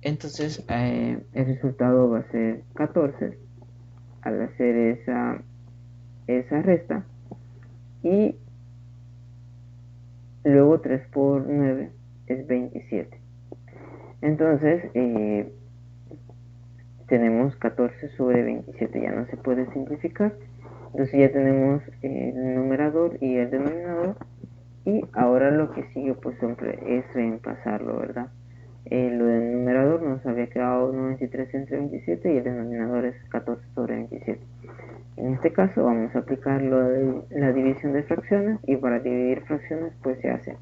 Entonces, el resultado va a ser 14 al hacer esa resta. Y luego 3 por 9 es 27. Entonces, tenemos 14 sobre 27, ya no se puede simplificar. Entonces ya tenemos el numerador y el denominador, y ahora lo que sigue pues siempre es reemplazarlo, ¿verdad? Lo del numerador nos había quedado 93 entre 27 y el denominador es 14 sobre 27. En este caso vamos a aplicar la división de fracciones, y para dividir fracciones pues se hace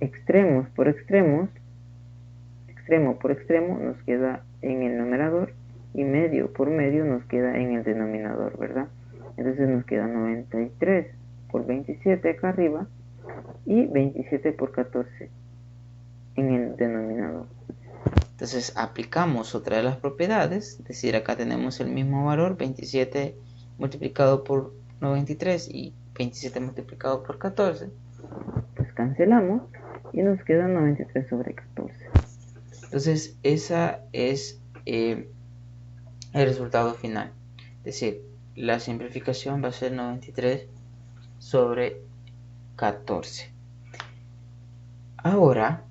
extremos por extremos, extremo por extremo nos queda en el numerador y medio por medio nos queda en el denominador, ¿verdad? Entonces nos queda 93 por 27 acá arriba y 27 por 14 en el denominador. Entonces aplicamos otra de las propiedades, es decir, acá tenemos el mismo valor, 27 multiplicado por 93 y 27 multiplicado por 14. Pues cancelamos y nos queda 93 sobre 14. Entonces esa es el resultado final. Es decir, la simplificación va a ser 93 sobre 14. Ahora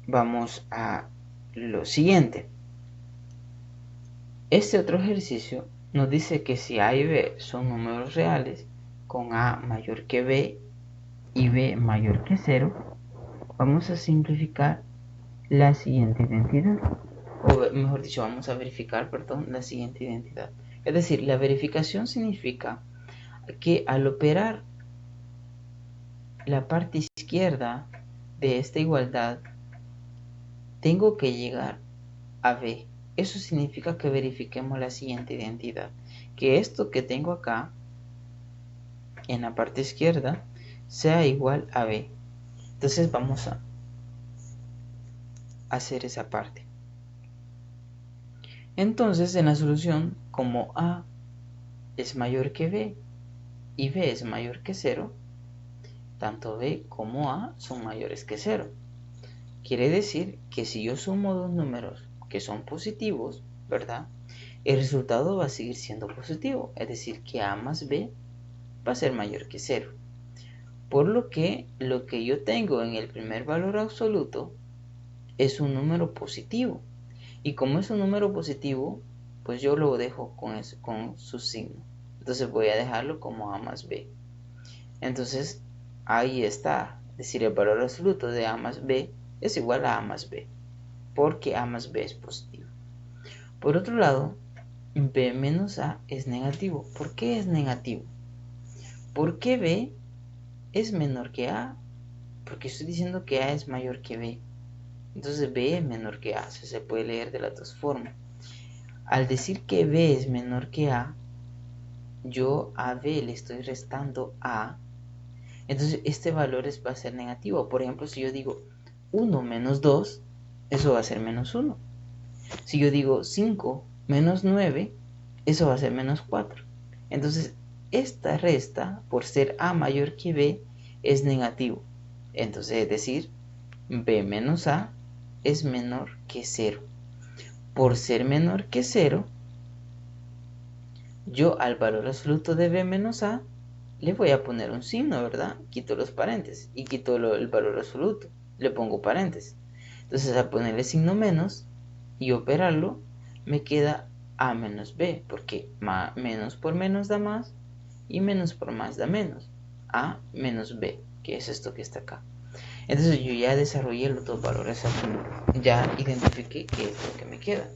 vamos a lo siguiente. Este otro ejercicio nos dice que si A y B son números reales con A mayor que B y B mayor que 0, vamos a simplificar la siguiente identidad, o mejor dicho, vamos a verificar, la siguiente identidad. Es decir, la verificación significa que al operar la parte izquierda de esta igualdad, tengo que llegar a B. Eso significa que verifiquemos la siguiente identidad, que esto que tengo acá en la parte izquierda sea igual a B. Entonces vamos a hacer esa parte. Entonces en la solución, como A es mayor que B y B es mayor que 0, tanto B como A son mayores que 0. Quiere decir que si yo sumo dos números que son positivos, ¿verdad? El resultado va a seguir siendo positivo, es decir, que A más B va a ser mayor que 0. Por lo que yo tengo en el primer valor absoluto es un número positivo. Y como es un número positivo, pues yo lo dejo con su signo. Entonces voy a dejarlo como a más b. Entonces ahí está. Es decir, el valor absoluto de a más b es igual a más b. Porque a más b es positivo. Por otro lado, b menos a es negativo. ¿Por qué es negativo? Porque b es menor que a. Porque estoy diciendo que a es mayor que b. Entonces b es menor que a. Se puede leer de las dos formas. Al decir que b es menor que a, yo a b le estoy restando a. Entonces este valor va a ser negativo. Por ejemplo, si yo digo 1 menos 2, eso va a ser menos 1. Si yo digo 5 menos 9, eso va a ser menos 4. Entonces esta resta, por ser a mayor que b, es negativo. Entonces es decir, b menos a es menor que 0. Por ser menor que 0, yo al valor absoluto de b menos a le voy a poner un signo, ¿verdad? Quito los paréntesis y quito el valor absoluto. Le pongo paréntesis. Entonces al ponerle signo menos y operarlo, me queda a menos b, porque menos por menos da más y menos por más da menos. A menos b, que es esto que está acá. Entonces yo ya desarrollé los dos valores absolutos. Ya identifiqué qué es lo que me queda.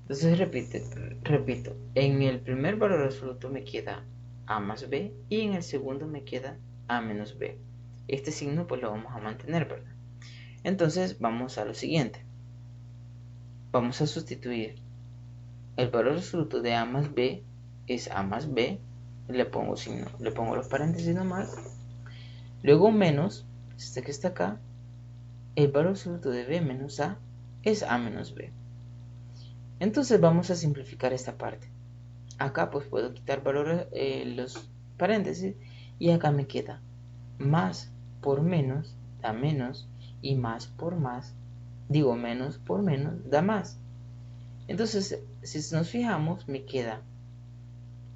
Entonces repito, en el primer valor absoluto me queda a más b y en el segundo me queda a menos b. Este signo pues lo vamos a mantener, ¿verdad? Entonces vamos a lo siguiente. Vamos a sustituir el valor absoluto de a más b es a más b, le pongo signo, le pongo los paréntesis nomás, luego menos, este que está acá, el valor absoluto de b menos a es a menos b. Entonces vamos a simplificar esta parte. Acá pues puedo quitar valores, los paréntesis, y acá me queda más por menos da menos y más por más, digo menos por menos da más. Entonces si nos fijamos me queda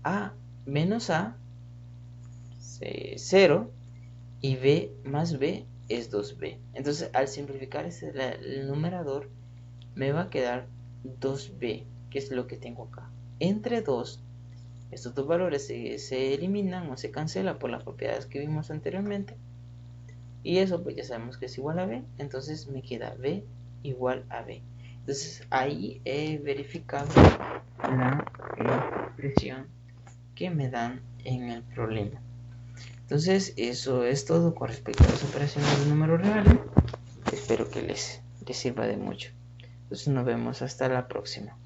a menos a 0 y b más b es 2b. Entonces al simplificar el numerador me va a quedar 2b, que es lo que tengo acá. Entre 2, estos dos valores se eliminan o se cancelan por las propiedades que vimos anteriormente. Y eso pues ya sabemos que es igual a b. Entonces me queda b igual a b. Entonces ahí he verificado la expresión que me dan en el problema. Entonces eso es todo con respecto a las operaciones de números reales. Espero que les sirva de mucho. Entonces nos vemos hasta la próxima.